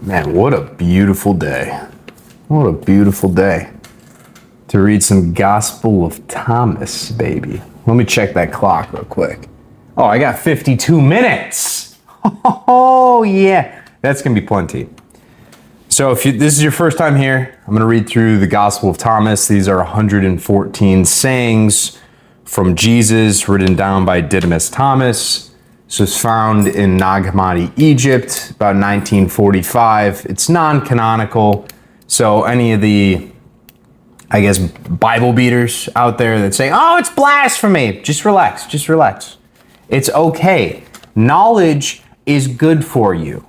Man, what a beautiful day. What a beautiful day to read some Gospel of Thomas, baby. Let me check that clock real quick. Oh, I got 52 minutes. Oh, yeah. That's going to be plenty. So if this is your first time here, I'm going to read through the Gospel of Thomas. These are 114 sayings from Jesus written down by Didymus Thomas. This was found in Nag Hammadi, Egypt, about 1945. It's non-canonical, so any of the, Bible beaters out there that say, oh, it's blasphemy, just relax, just relax. It's okay. Knowledge is good for you.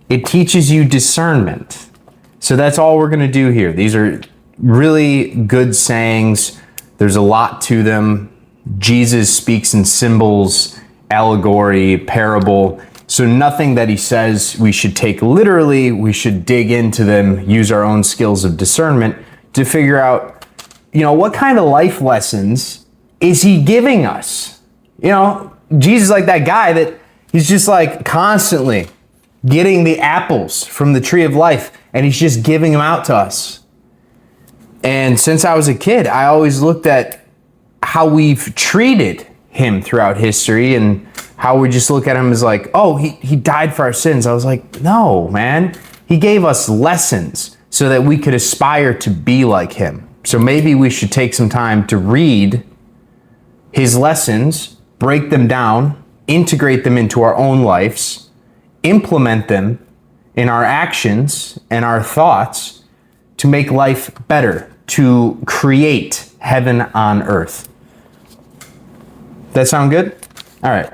It teaches you discernment. So that's all we're going to do here. These are really good sayings. There's a lot to them. Jesus speaks in symbols, allegory, parable. So nothing that he says we should take literally. We should dig into them, use our own skills of discernment to figure out, what kind of life lessons is he giving us? Jesus is like that guy that he's just like constantly getting the apples from the tree of life and he's just giving them out to us. And since I was a kid, I always looked at how we've treated him throughout history and how we just look at him as like, oh, he died for our sins. I was like, no, man. He gave us lessons so that we could aspire to be like him. So maybe we should take some time to read his lessons, break them down, integrate them into our own lives, implement them in our actions and our thoughts to make life better, to create heaven on earth. That sound good? All right.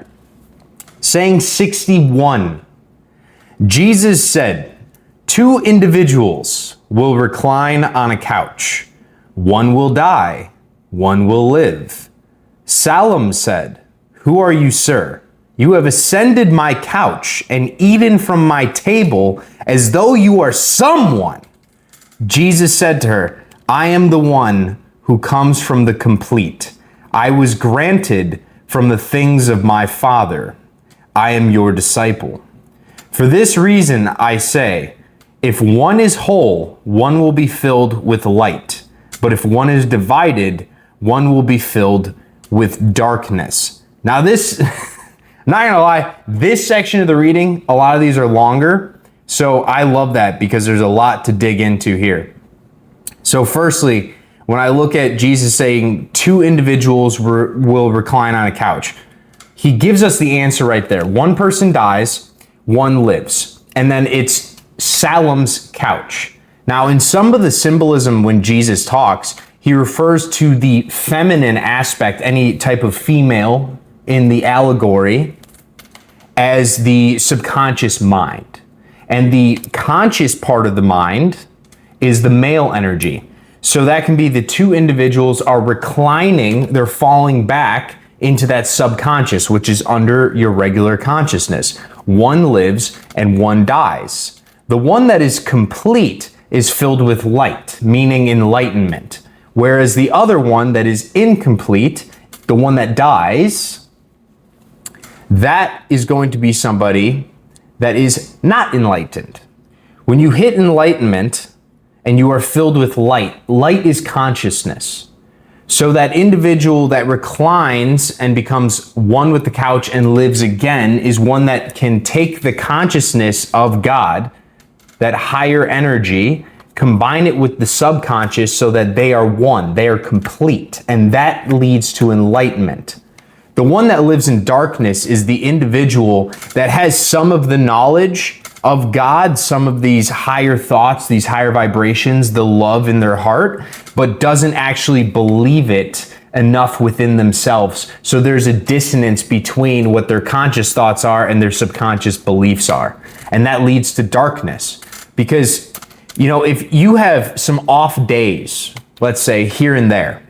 Saying 61. Jesus said, 2 individuals will recline on a couch. One will die, one will live. Salam said, who are you, sir? You have ascended my couch and eaten from my table as though you are someone. Jesus said to her, I am the one who comes from the complete. I was granted from the things of my Father. I am your disciple. For this reason I say, if one is whole, one will be filled with light. But if one is divided, one will be filled with darkness. Now this, I'm not gonna lie, this section of the reading, a lot of these are longer. So I love that because there's a lot to dig into here. So firstly, when I look at Jesus saying 2 individuals will recline on a couch, he gives us the answer right there. One person dies, one lives. And then it's Salam's couch. Now, in some of the symbolism when Jesus talks, he refers to the feminine aspect, any type of female in the allegory, as the subconscious mind. And the conscious part of the mind is the male energy. So that can be the 2 individuals are reclining, they're falling back into that subconscious, which is under your regular consciousness. One lives and one dies. The one that is complete is filled with light, meaning enlightenment. Whereas the other one that is incomplete, the one that dies, that is going to be somebody that is not enlightened. When you hit enlightenment, and you are filled with light. Light is consciousness. So that individual that reclines and becomes one with the couch and lives again is one that can take the consciousness of God, that higher energy, combine it with the subconscious so that they are one, they are complete, and that leads to enlightenment. The one that lives in darkness is the individual that has some of the knowledge of God, some of these higher thoughts, these higher vibrations, the love in their heart, but doesn't actually believe it enough within themselves. So there's a dissonance between what their conscious thoughts are and their subconscious beliefs are. And that leads to darkness. Because, if you have some off days, let's say here and there,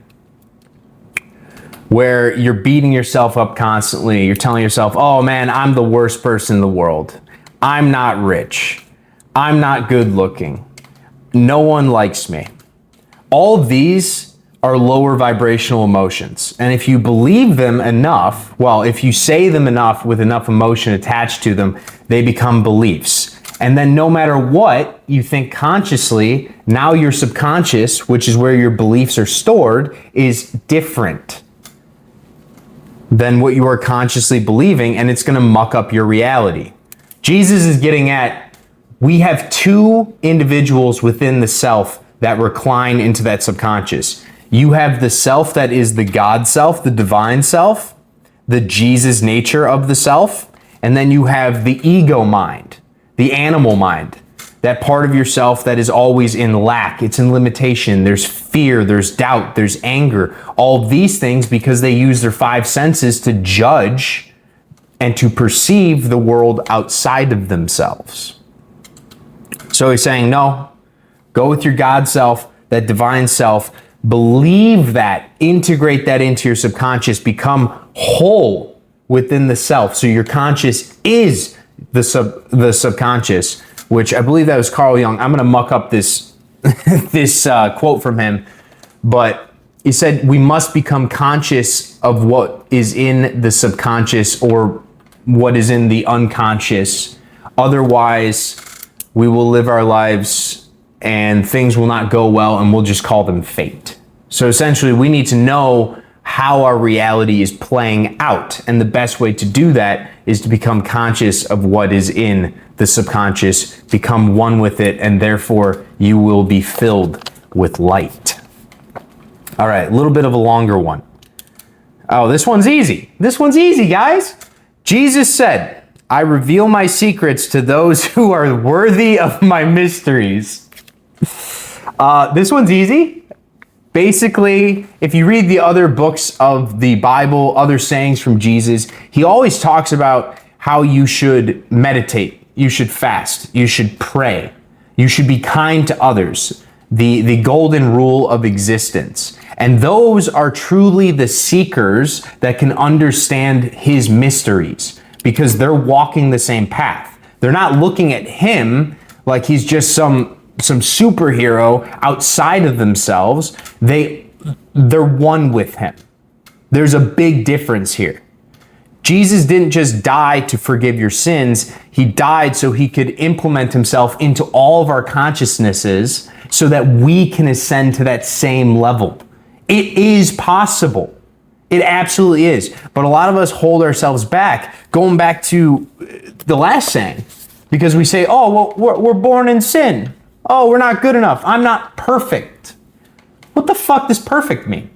where you're beating yourself up constantly, you're telling yourself, oh man, I'm the worst person in the world. I'm not rich. I'm not good looking. No one likes me. All these are lower vibrational emotions. And if you believe them enough, if you say them enough with enough emotion attached to them, they become beliefs. And then no matter what you think consciously, now your subconscious, which is where your beliefs are stored, is different than what you are consciously believing, and it's going to muck up your reality. Jesus is getting at, we have two individuals within the self that recline into that subconscious. You have the self that is the God self, the divine self, the Jesus nature of the self, and then you have the ego mind, the animal mind, that part of yourself that is always in lack, it's in limitation, there's fear, there's doubt, there's anger, all these things because they use their five senses to judge and to perceive the world outside of themselves. So he's saying, no, go with your God self, that divine self, believe that, integrate that into your subconscious, become whole within the self. So your conscious is the subconscious, which I believe that was Carl Jung. I'm going to muck up this quote from him, but he said we must become conscious of what is in the subconscious or what is in the unconscious. Otherwise, we will live our lives and things will not go well, and we'll just call them fate. So essentially, we need to know how our reality is playing out. And the best way to do that is to become conscious of what is in the subconscious, become one with it, and therefore you will be filled with light. All right, a little bit of a longer one. Oh, this one's easy. This one's easy, guys. Jesus said, I reveal my secrets to those who are worthy of my mysteries. This one's easy. Basically, if you read the other books of the Bible, other sayings from Jesus, he always talks about how you should meditate, you should fast, you should pray, you should be kind to others, the golden rule of existence. And those are truly the seekers that can understand his mysteries because they're walking the same path. They're not looking at him like he's just some superhero outside of themselves. They're one with him. There's a big difference here. Jesus didn't just die to forgive your sins. He died so he could implement himself into all of our consciousnesses so that we can ascend to that same level. It is possible. It absolutely is. But a lot of us hold ourselves back, going back to the last saying, because we say, oh, well, we're born in sin. Oh, we're not good enough. I'm not perfect. What the fuck does perfect mean?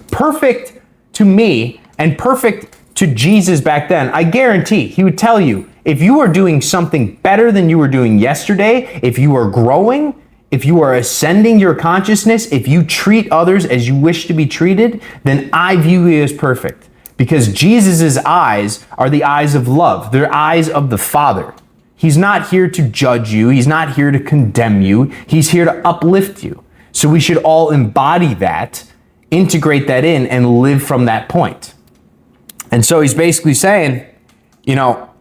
Perfect to me and perfect to Jesus back then, I guarantee he would tell you, if you are doing something better than you were doing yesterday, if you are growing, if you are ascending your consciousness, if you treat others as you wish to be treated, then I view you as perfect. Because Jesus's eyes are the eyes of love. They're eyes of the Father. He's not here to judge you. He's not here to condemn you. He's here to uplift you. So we should all embody that, integrate that in, and live from that point. And so he's basically saying, you know,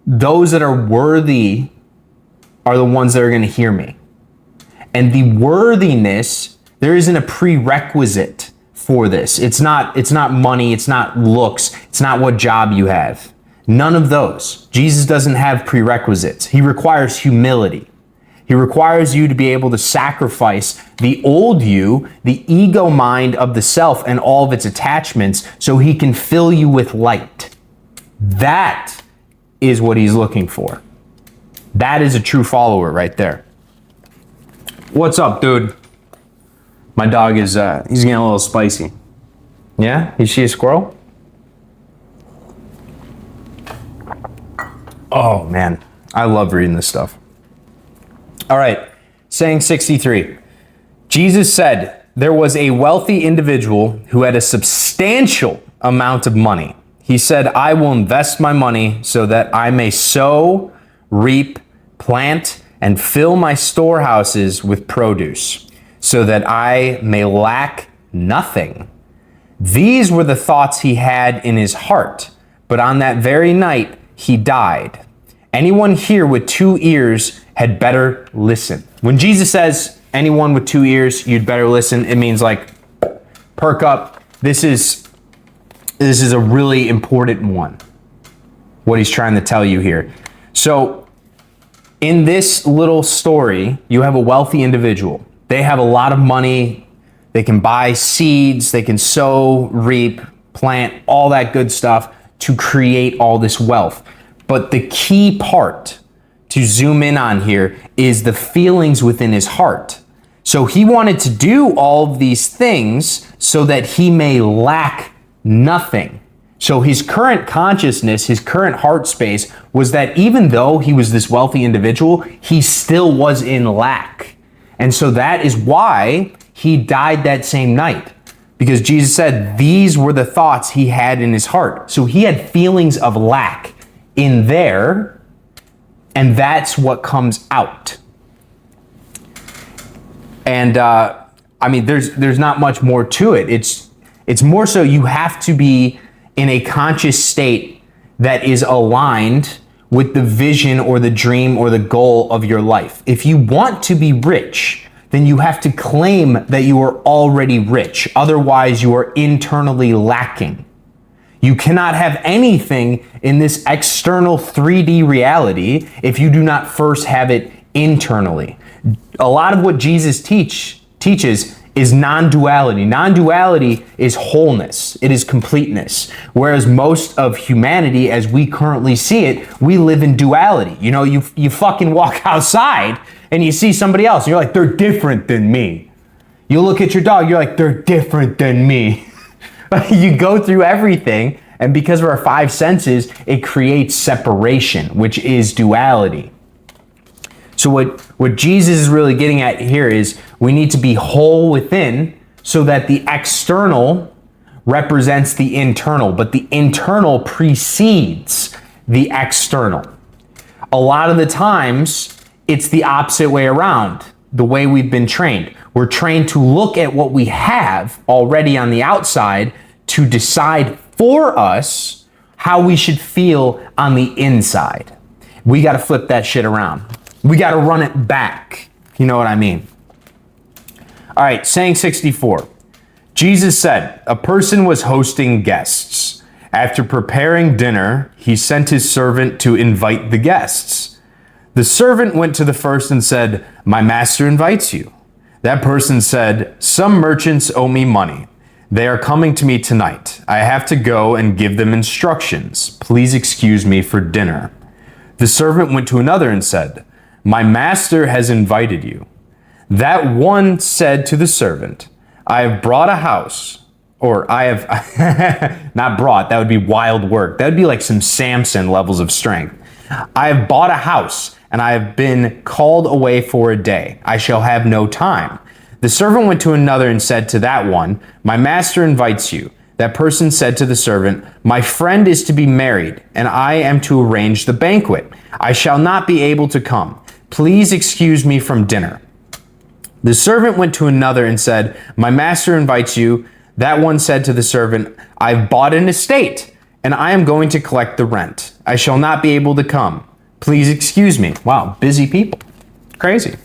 those that are worthy are the ones that are going to hear me. And the worthiness, there isn't a prerequisite for this. It's not money, it's not looks, it's not what job you have. None of those. Jesus doesn't have prerequisites. He requires humility. He requires you to be able to sacrifice the old you, the ego mind of the self and all of its attachments so he can fill you with light. That is what he's looking for. That is a true follower right there. What's up, dude? My dog is, he's getting a little spicy. Yeah? Is she a squirrel? Oh, man. I love reading this stuff. All right. Saying 63. Jesus said there was a wealthy individual who had a substantial amount of money. He said, I will invest my money so that I may sow, reap, plant, and fill my storehouses with produce, so that I may lack nothing. These were the thoughts he had in his heart, but on that very night he died. Anyone here with 2 ears had better listen. When Jesus says, anyone with 2 ears, you'd better listen, it means like, perk up. This is a really important one, what he's trying to tell you here. So in this little story, you have a wealthy individual. They have a lot of money. They can buy seeds. They can sow, reap, plant, all that good stuff to create all this wealth. But the key part to zoom in on here is the feelings within his heart. So he wanted to do all of these things so that he may lack nothing. So his current consciousness, his current heart space was that even though he was this wealthy individual, he still was in lack. And so that is why he died that same night. Because Jesus said these were the thoughts he had in his heart. So he had feelings of lack in there, and that's what comes out. And I mean, there's not much more to it. It's more so you have to be in a conscious state that is aligned with the vision or the dream or the goal of your life. If you want to be rich, then you have to claim that you are already rich. Otherwise, you are internally lacking. You cannot have anything in this external 3D reality if you do not first have it internally. A lot of what Jesus teaches is non-duality. Non-duality is wholeness. It is completeness. Whereas most of humanity, as we currently see it, we live in duality. You know, you fucking walk outside and you see somebody else, and you're like, they're different than me. You look at your dog, you're like, they're different than me. You go through everything, and because of our five senses, it creates separation, which is duality. So what Jesus is really getting at here is we need to be whole within so that the external represents the internal, but the internal precedes the external. A lot of the times, it's the opposite way around, the way we've been trained. We're trained to look at what we have already on the outside to decide for us how we should feel on the inside. We got to flip that shit around. We got to run it back. You know what I mean? All right, saying 64. Jesus said, a person was hosting guests. After preparing dinner, he sent his servant to invite the guests. The servant went to the first and said, my master invites you. That person said, some merchants owe me money. They are coming to me tonight. I have to go and give them instructions. Please excuse me for dinner. The servant went to another and said, my master has invited you. That one said to the servant, I have brought a house, or I have, not brought, that would be wild work. That would be like some Samson levels of strength. I have bought a house, and I have been called away for a day. I shall have no time. The servant went to another and said to that one, my master invites you. That person said to the servant, my friend is to be married, and I am to arrange the banquet. I shall not be able to come. Please excuse me from dinner. The servant went to another and said, my master invites you. That one said to the servant, I've bought an estate, and I am going to collect the rent. I shall not be able to come. Please excuse me. Wow, busy people. Crazy.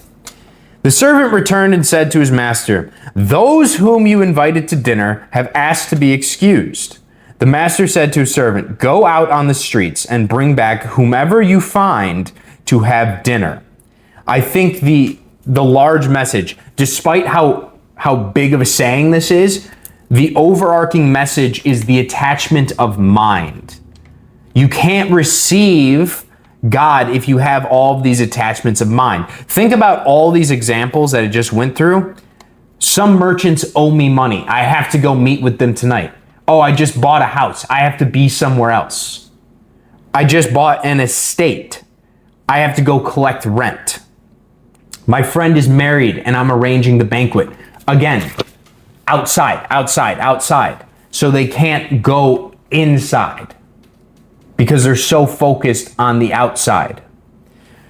The servant returned and said to his master, those whom you invited to dinner have asked to be excused. The master said to his servant, go out on the streets and bring back whomever you find to have dinner. I think the large message, despite how big of a saying this is, the overarching message is the attachment of mind. You can't receive God if you have all of these attachments of mind. Think about all these examples that I just went through. Some merchants owe me money. I have to go meet with them tonight. Oh, I just bought a house. I have to be somewhere else. I just bought an estate. I have to go collect rent. My friend is married and I'm arranging the banquet. Again, outside. So they can't go inside because they're so focused on the outside.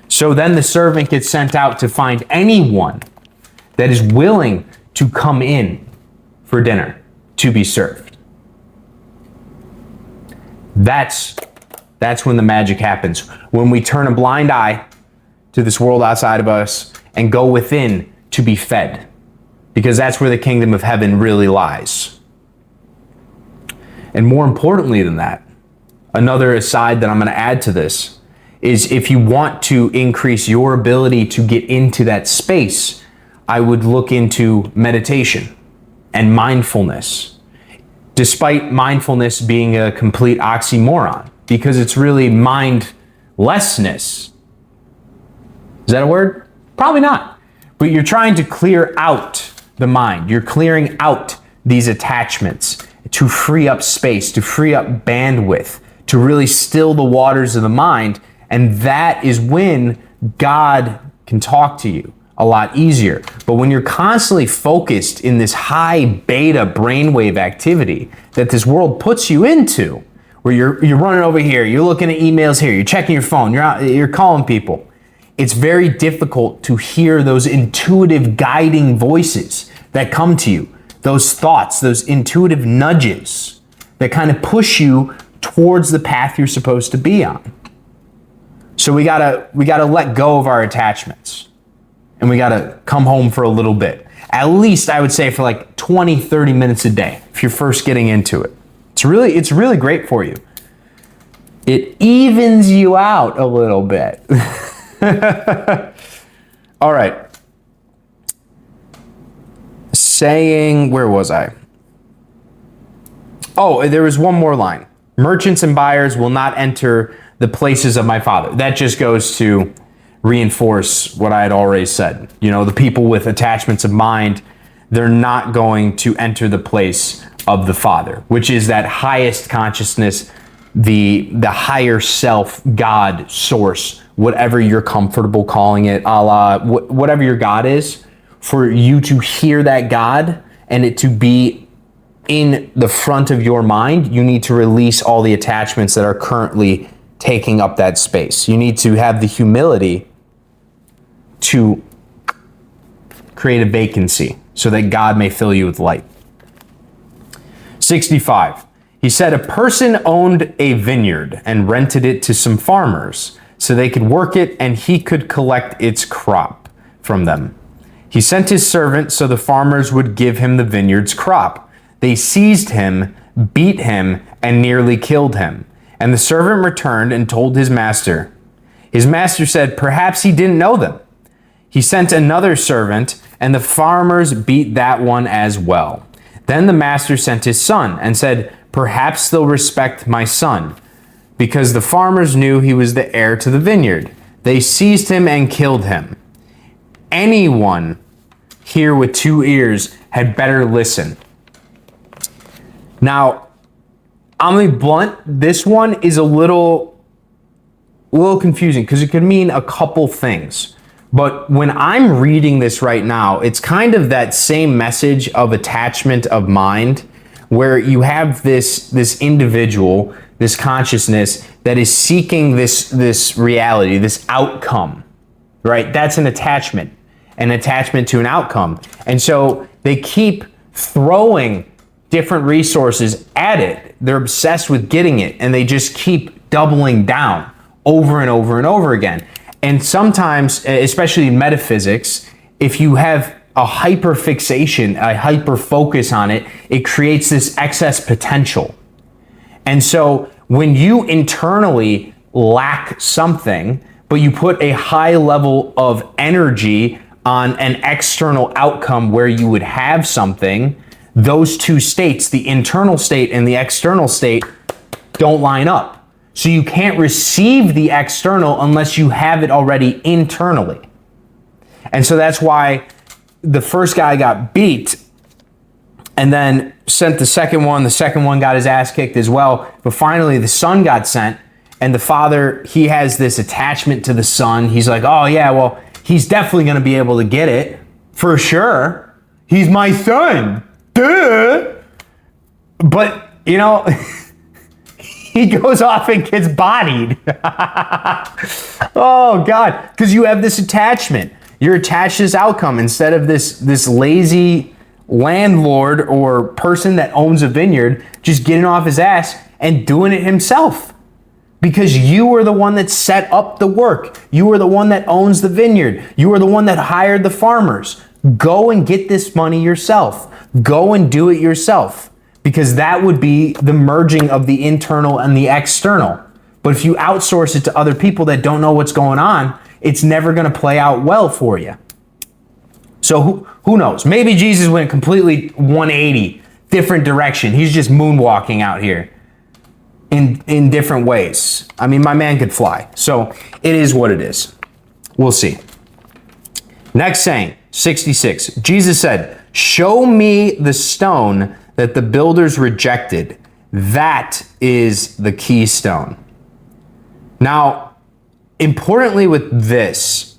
So then the servant gets sent out to find anyone that is willing to come in for dinner to be served. That's when the magic happens. When we turn a blind eye to this world outside of us and go within to be fed. Because that's where the kingdom of heaven really lies. And more importantly than that, another aside that I'm going to add to this is if you want to increase your ability to get into that space, I would look into meditation and mindfulness, despite mindfulness being a complete oxymoron, because it's really mindlessness. Is that a word? Probably not. But you're trying to clear out the mind. You're clearing out these attachments to free up space, to free up bandwidth, to really still the waters of the mind. And that is when God can talk to you a lot easier. But when you're constantly focused in this high beta brainwave activity that this world puts you into, where you're running over here, you're looking at emails here, you're checking your phone, you're calling people, it's very difficult to hear those intuitive guiding voices that come to you, those thoughts, those intuitive nudges that kind of push you towards the path you're supposed to be on. So we gotta let go of our attachments, and we gotta come home for a little bit. At least I would say for like 20, 30 minutes a day if you're first getting into it. It's really great for you. It evens you out a little bit. All right. Where was I? Oh, there was one more line. Merchants and buyers will not enter the places of my Father. That just goes to reinforce what I had already said. You know, the people with attachments of mind, they're not going to enter the place of the Father, which is that highest consciousness, the higher self, God, source, whatever you're comfortable calling it, Allah, whatever your God is. For you to hear that God and it to be in the front of your mind, you need to release all the attachments that are currently taking up that space. You need to have the humility to create a vacancy so that God may fill you with light. 65. He said, a person owned a vineyard and rented it to some farmers so they could work it and he could collect its crop from them. He sent his servant so the farmers would give him the vineyard's crop. They seized him, beat him, and nearly killed him. And the servant returned and told his master. His master said, perhaps he didn't know them. He sent another servant, and the farmers beat that one as well. Then the master sent his son and said, perhaps they'll respect my son, because the farmers knew he was the heir to the vineyard. They seized him and killed him. Anyone here with 2 ears had better listen. Now, I'm gonna be blunt. This one is a little confusing because it could mean a couple things. But when I'm reading this right now, it's kind of that same message of attachment of mind, where you have this individual, this consciousness that is seeking this reality, this outcome, right? That's an attachment to an outcome. And so they keep throwing different resources at it. They're obsessed with getting it, and they just keep doubling down over and over and over again. And sometimes, especially in metaphysics, if you have a hyperfixation, a hyper focus on it, it creates this excess potential. And so when you internally lack something, but you put a high level of energy on an external outcome where you would have something, those two states, the internal state and the external state, don't line up. So you can't receive the external unless you have it already internally. And so that's why the first guy got beat and then sent the second one. The second one got his ass kicked as well. But finally the son got sent, and the father, he has this attachment to the son. He's like, oh yeah, well, he's definitely going to be able to get it for sure. He's my son. Duh. But, you know, he goes off and gets bodied. Oh, God. Because you have this attachment. You're attached to this outcome instead of this lazy landlord or person that owns a vineyard just getting off his ass and doing it himself. Because you are the one that set up the work. You are the one that owns the vineyard. You are the one that hired the farmers. Go and get this money yourself. Go and do it yourself. Because that would be the merging of the internal and the external. But if you outsource it to other people that don't know what's going on, it's never going to play out well for you. So who knows? Maybe Jesus went completely 180, different direction. He's just moonwalking out here in different ways. I mean, my man could fly. So it is what it is. We'll see. Next saying, 66. Jesus said, "Show me the stone that the builders rejected. That is the keystone." Now, importantly with this,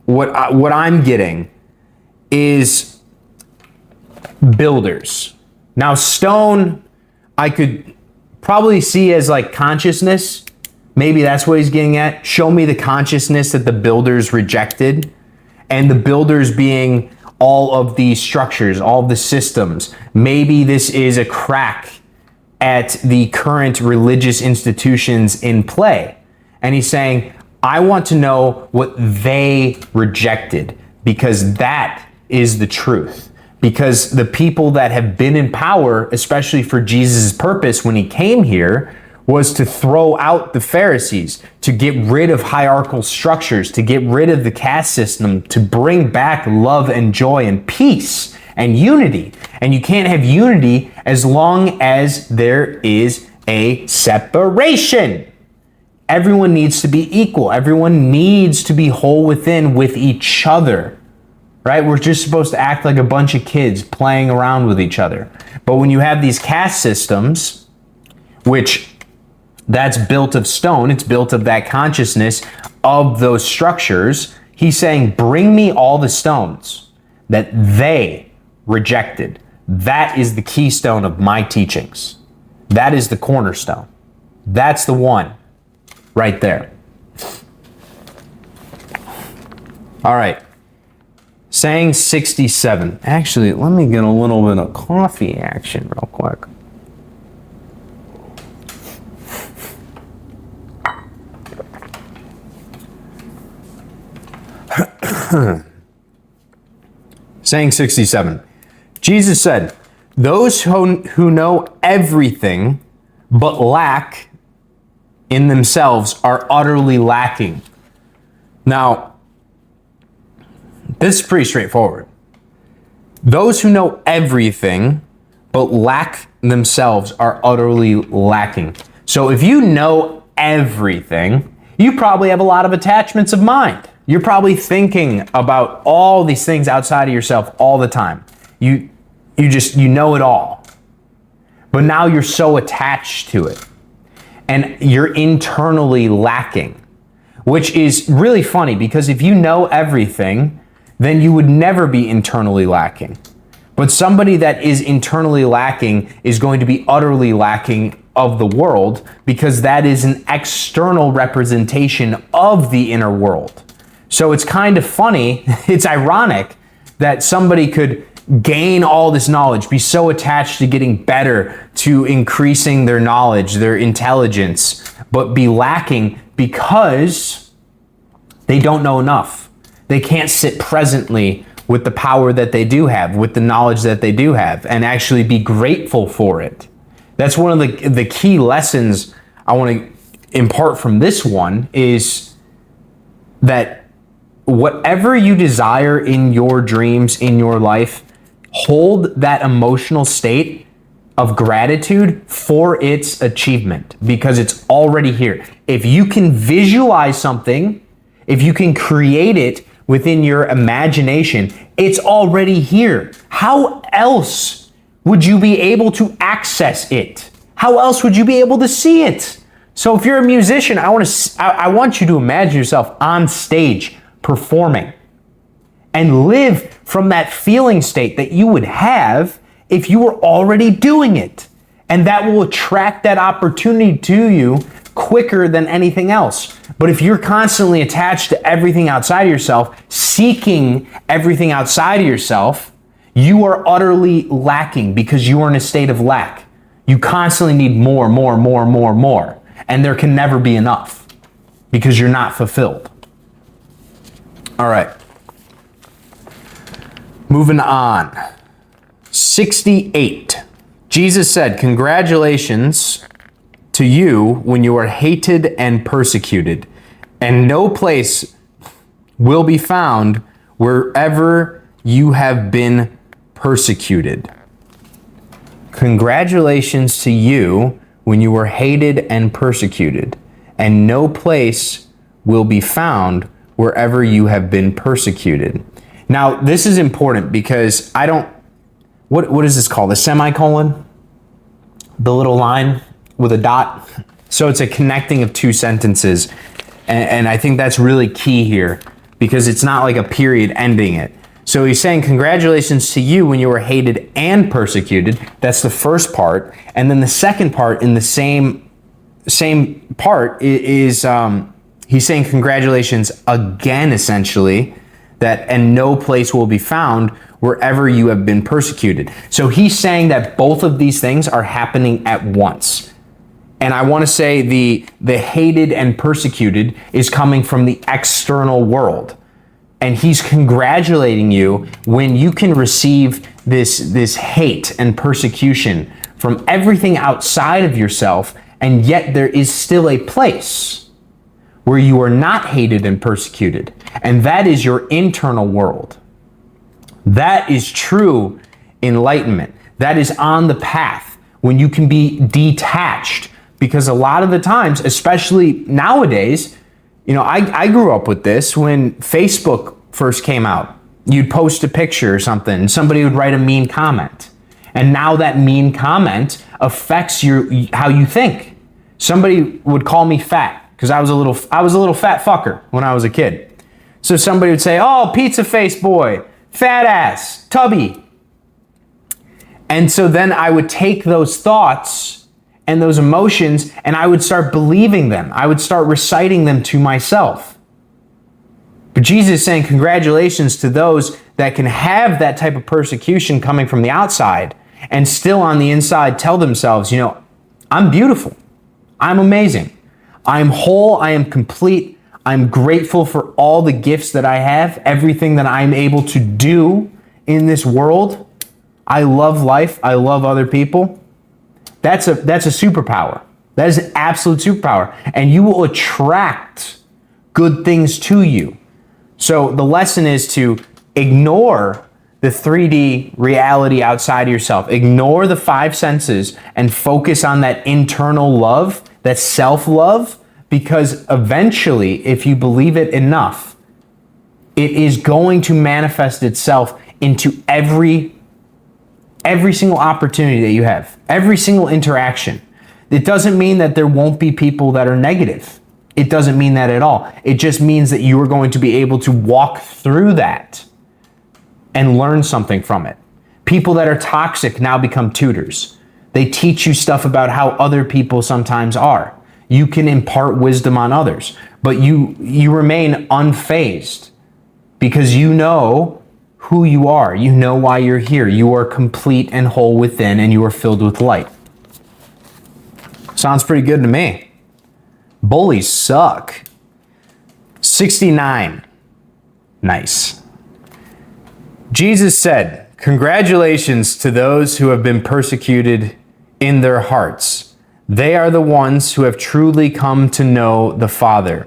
what I'm getting is builders. Now, stone, I could probably see as like consciousness. Maybe that's what he's getting at. Show me the consciousness that the builders rejected. And the builders being all of these structures, all of the systems. Maybe this is a crack at the current religious institutions in play. And he's saying, I want to know what they rejected, because that is the truth. Because the people that have been in power, especially for Jesus' purpose when he came here, was to throw out the Pharisees, to get rid of hierarchical structures, to get rid of the caste system, to bring back love and joy and peace and unity. And you can't have unity as long as there is a separation. Everyone needs to be equal. Everyone needs to be whole within with each other, right? We're just supposed to act like a bunch of kids playing around with each other. But when you have these caste systems, which that's built of stone, it's built of that consciousness of those structures, he's saying, bring me all the stones that they rejected. That is the keystone of my teachings. That is the cornerstone. That's the one right there. All right. Saying 67. Actually, let me get a little bit of coffee action real quick. Saying 67. Jesus said, "Those who know everything but lack in themselves are utterly lacking." Now, this is pretty straightforward. Those who know everything but lack themselves are utterly lacking. So if you know everything, you probably have a lot of attachments of mind. You're probably thinking about all these things outside of yourself all the time. You know it all. But now you're so attached to it. And you're internally lacking, which is really funny, because if you know everything, then you would never be internally lacking. But somebody that is internally lacking is going to be utterly lacking of the world, because that is an external representation of the inner world. So it's kind of funny, it's ironic that somebody could gain all this knowledge, be so attached to getting better, to increasing their knowledge, their intelligence, but be lacking because they don't know enough. They can't sit presently with the power that they do have, with the knowledge that they do have, and actually be grateful for it. That's one of the key lessons I want to impart from this one, is that whatever you desire in your dreams, in your life, hold that emotional state of gratitude for its achievement, because it's already here. If you can visualize something, if you can create it within your imagination, it's already here. How else would you be able to access it? How else would you be able to see it? So if you're a musician, I want you to imagine yourself on stage performing, and live from that feeling state that you would have if you were already doing it. And that will attract that opportunity to you quicker than anything else. But if you're constantly attached to everything outside of yourself, seeking everything outside of yourself, you are utterly lacking, because you are in a state of lack. You constantly need more. And there can never be enough, because you're not fulfilled. All right. Moving on. 68. Jesus said, "Congratulations to you when you are hated and persecuted, and no place will be found wherever you have been persecuted. Congratulations to you when you were hated and persecuted, and no place will be found wherever you have been persecuted. Now, this is important because what is this called? A semicolon? The little line with a dot? So it's a connecting of two sentences. And I think that's really key here because it's not like a period ending it. So he's saying, congratulations to you when you were hated and persecuted. That's the first part. And then the second part in the same part is he's saying congratulations again, essentially, and no place will be found wherever you have been persecuted. So he's saying that both of these things are happening at once. And I want to say the hated and persecuted is coming from the external world. And he's congratulating you when you can receive this hate and persecution from everything outside of yourself, and yet there is still a place where you are not hated and persecuted. And that is your internal world. That is true enlightenment. That is on the path when you can be detached. Because a lot of the times, especially nowadays, I grew up with this when Facebook first came out. You'd post a picture or something and somebody would write a mean comment. And now that mean comment affects how you think. Somebody would call me fat because I was a little fat fucker when I was a kid. So somebody would say, "Oh, pizza face boy, fat ass, tubby." And so then I would take those thoughts and those emotions, and I would start believing them. I would start reciting them to myself. But Jesus is saying, congratulations to those that can have that type of persecution coming from the outside and still on the inside tell themselves, I'm beautiful. I'm amazing. I'm whole. I am complete. I'm grateful for all the gifts that I have, everything that I'm able to do in this world. I love life. I love other people. That's a superpower. That is an absolute superpower. And you will attract good things to you. So the lesson is to ignore the 3D reality outside of yourself. Ignore the five senses and focus on that internal love, that self-love, because eventually, if you believe it enough, it is going to manifest itself into every single opportunity that you have, every single interaction. It doesn't mean that there won't be people that are negative. It doesn't mean that at all. It just means that you are going to be able to walk through that and learn something from it. People that are toxic now become tutors. They teach you stuff about how other people sometimes are. You can impart wisdom on others, but you remain unfazed because you know who you are. You know why you're here. You are complete and whole within, and you are filled with light. Sounds pretty good to me. Bullies suck. 69. Nice. Jesus said, congratulations to those who have been persecuted in their hearts. They are the ones who have truly come to know the Father.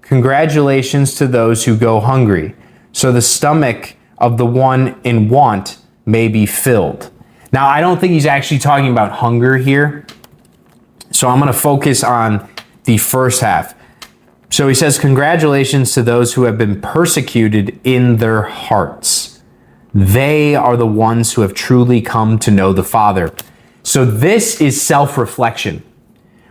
Congratulations to those who go hungry, so the stomach of the one in want may be filled. Now, I don't think he's actually talking about hunger here. So I'm going to focus on the first half. So he says, congratulations to those who have been persecuted in their hearts. They are the ones who have truly come to know the Father. So this is self-reflection.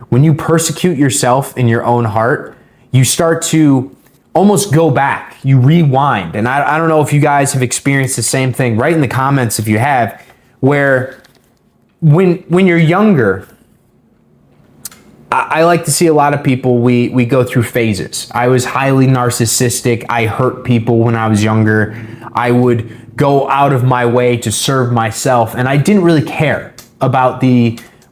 When you persecute yourself in your own heart, you start to almost go back. You rewind. And I don't know if you guys have experienced the same thing. Write in the comments if you have, where when you're younger, I like to see a lot of people, we go through phases. I was highly narcissistic. I hurt people when I was younger. I would go out of my way to serve myself, and I didn't really care about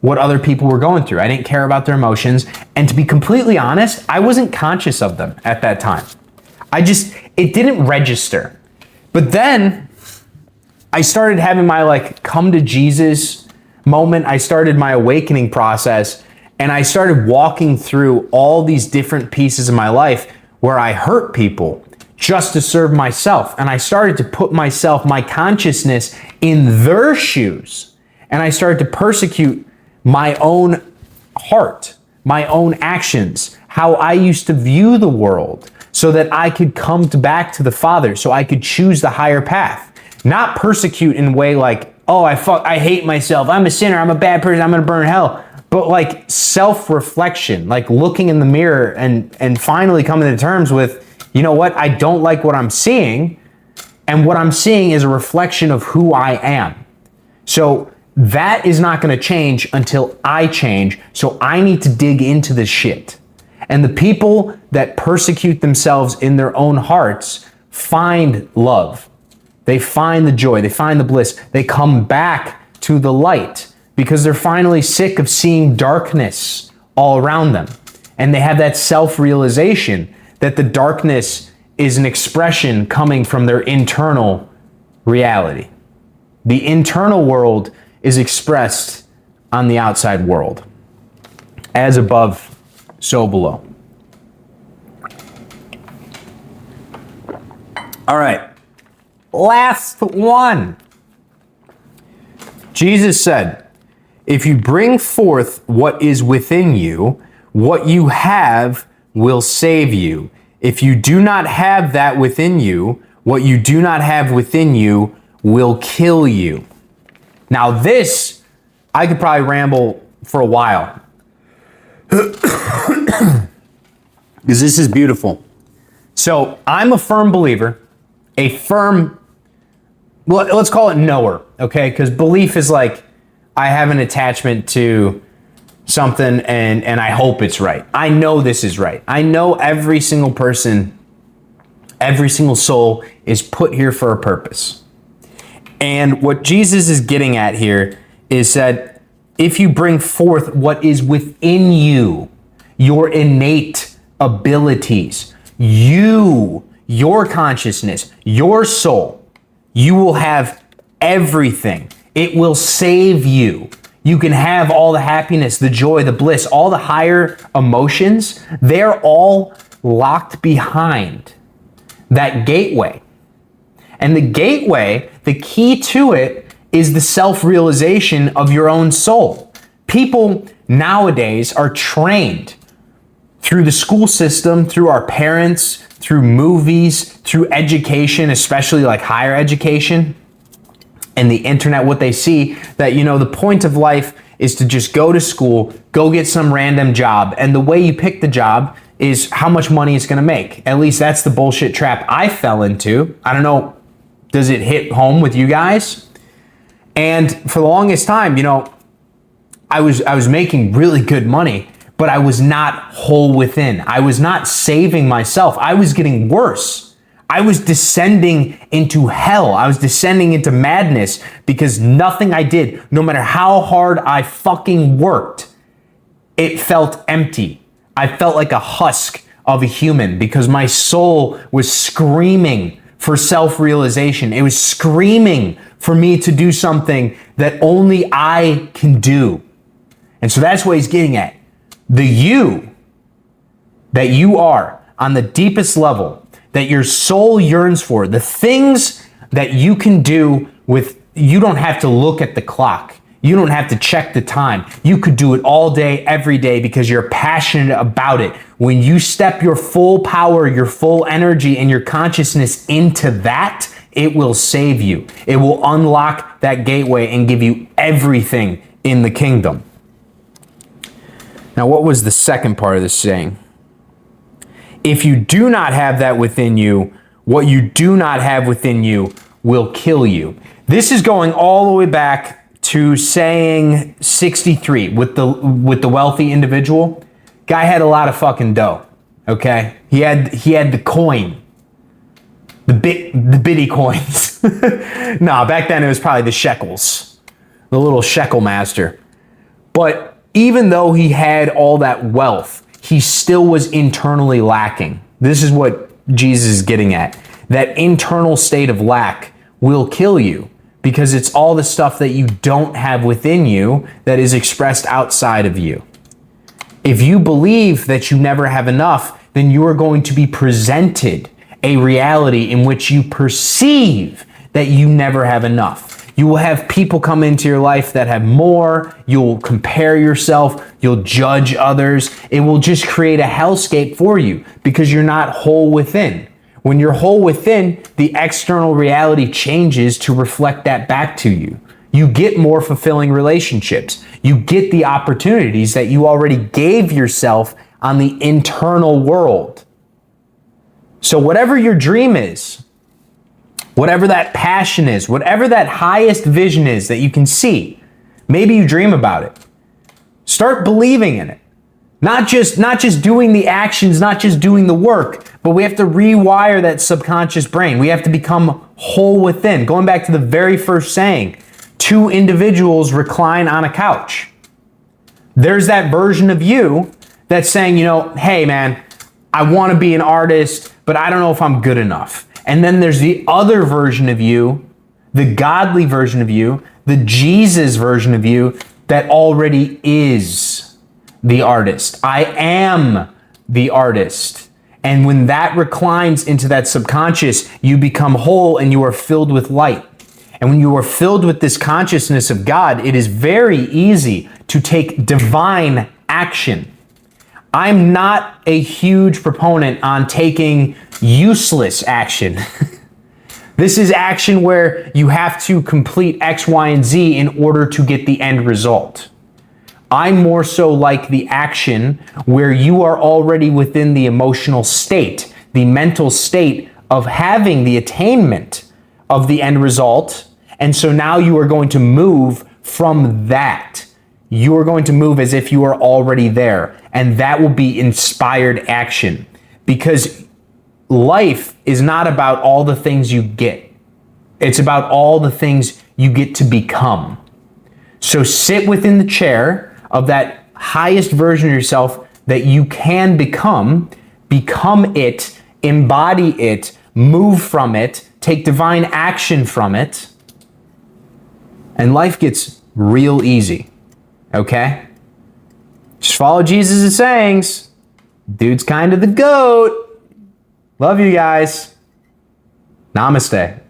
what other people were going through. I didn't care about their emotions, and to be completely honest, I wasn't conscious of them at that time. It didn't register. But then I started having my come to Jesus moment. I started my awakening process. And I started walking through all these different pieces of my life where I hurt people just to serve myself. And I started to put myself, my consciousness, in their shoes. And I started to persecute my own heart, my own actions, how I used to view the world, so that I could come back to the Father, so I could choose the higher path. Not persecute in a way like, oh, I hate myself, I'm a sinner, I'm a bad person, I'm gonna burn in hell. But like self-reflection, like looking in the mirror and finally coming to terms with, you know what, I don't like what I'm seeing, and what I'm seeing is a reflection of who I am. So that is not gonna change until I change, so I need to dig into this shit. And the people that persecute themselves in their own hearts find love. They find the joy, they find the bliss, they come back to the light because they're finally sick of seeing darkness all around them. And they have that self-realization that the darkness is an expression coming from their internal reality. The internal world is expressed on the outside world. As above, so below. All right. Last one. Jesus said, if you bring forth what is within you, what you have will save you. If you do not have that within you, what you do not have within you will kill you. Now this, I could probably ramble for a while. Because this is beautiful. So I'm a firm believer, well, let's call it knower, okay? Because belief is like, I have an attachment to something and I hope it's right. I know this is right. I know every single person, every single soul is put here for a purpose. And what Jesus is getting at here is that if you bring forth what is within you, your innate abilities, your consciousness, your soul, you will have everything. It will save you. You can have all the happiness, the joy, the bliss, all the higher emotions. They're all locked behind that gateway. And the gateway, the key to it, is the self-realization of your own soul. People nowadays are trained through the school system, through our parents, through movies, through education, especially like higher education and the internet, what they see, that, you know, the point of life is to just go to school, go get some random job. And the way you pick the job is how much money it's gonna make. At least that's the bullshit trap I fell into. I don't know, does it hit home with you guys? And for the longest time, you know, I was making really good money, but I was not whole within. I was not saving myself. I was getting worse. I was descending into hell. I was descending into madness because nothing I did, no matter how hard I fucking worked, it felt empty. I felt like a husk of a human because my soul was screaming for self-realization. It was screaming for me to do something that only I can do. And so that's what he's getting at. The you that you are on the deepest level, that your soul yearns for, the things that you can do with, you don't have to look at the clock. You don't have to check the time. You could do it all day, every day because you're passionate about it. When you step your full power, your full energy, and your consciousness into that, it will save you. It will unlock that gateway and give you everything in the kingdom. Now, what was the second part of this saying? If you do not have that within you, what you do not have within you will kill you. This is going all the way back to saying 63 with the wealthy individual. Guy had a lot of fucking dough. Okay, he had the coin, the bitty coins. No, back then it was probably the shekels, the little shekel master. But even though he had all that wealth, he still was internally lacking. This is what Jesus is getting at. That internal state of lack will kill you because it's all the stuff that you don't have within you that is expressed outside of you. If you believe that you never have enough, then you are going to be presented a reality in which you perceive that you never have enough. You will have people come into your life that have more. You'll compare yourself. You'll judge others. It will just create a hellscape for you because you're not whole within. When you're whole within, the external reality changes to reflect that back to you. You get more fulfilling relationships. You get the opportunities that you already gave yourself on the internal world. So whatever your dream is, whatever that passion is, whatever that highest vision is that you can see, maybe you dream about it. Start believing in it. Not just doing the actions, not just doing the work, but we have to rewire that subconscious brain. We have to become whole within. Going back to the very first saying, two individuals recline on a couch. There's that version of you that's saying, hey man, I want to be an artist, but I don't know if I'm good enough. And then there's the other version of you, the godly version of you, the Jesus version of you that already is the artist. I am the artist. And when that reclines into that subconscious, you become whole and you are filled with light. And when you are filled with this consciousness of God, it is very easy to take divine action. I'm not a huge proponent on taking useless action. This is action where you have to complete X, Y, and Z in order to get the end result. I'm more so like the action where you are already within the emotional state, the mental state of having the attainment of the end result. And so now you are going to move from that. You are going to move as if you are already there. And that will be inspired action. Because life is not about all the things you get. It's about all the things you get to become. So sit within the chair of that highest version of yourself that you can become it, embody it, move from it, take divine action from it, and life gets real easy, okay? Just follow Jesus' sayings. Dude's kind of the GOAT. Love you guys. Namaste.